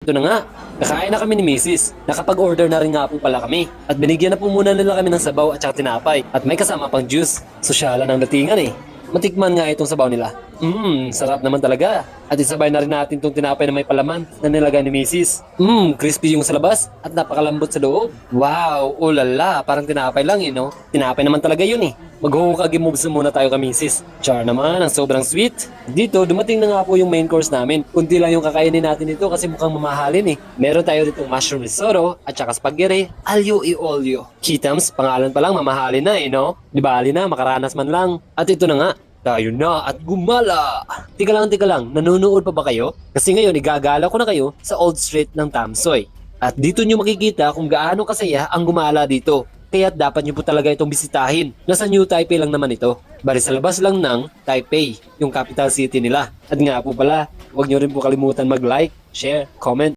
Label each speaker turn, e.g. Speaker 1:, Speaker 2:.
Speaker 1: ito na nga, kakain na kami ni Mrs. Nakapag-order na rin nga po pala kami. At binigyan na po muna nila kami ng sabaw at saka tinapay. At may kasama pang juice. Sosyalan ang datingan eh. Matikman nga itong sabaw nila. Sarap naman talaga. At isabay na rin natin itong tinapay na may palaman na nilagay ni Mrs. Crispy yung sa labas at napakalambot sa loob. Wow, ulala, parang tinapay lang no? Tinapay naman talaga yun eh. Mag-hukagi moves muna tayo kay Mrs. Char naman, ang sobrang sweet. Dito, dumating na nga po yung main course namin. Kunti lang yung kakainin natin ito kasi mukhang mamahalin eh. Meron tayo ditong mushroom risotto at saka spaghetti, alio e olio. Kitams, pangalan pa lang mamahalin na eh no? Di bali na, makaranas man lang. At ito na nga, tayo na at gumala! Tika lang, nanonood pa ba kayo? Kasi ngayon igagala ko na kayo sa Old Street ng Tamsoy. At dito nyo makikita kung gaano kasaya ang gumala dito. Kaya dapat nyo po talaga itong bisitahin. Nasa New Taipei lang naman ito. Bali sa labas lang ng Taipei, yung capital city nila. At nga po pala, huwag nyo rin po kalimutan mag-like, share, comment.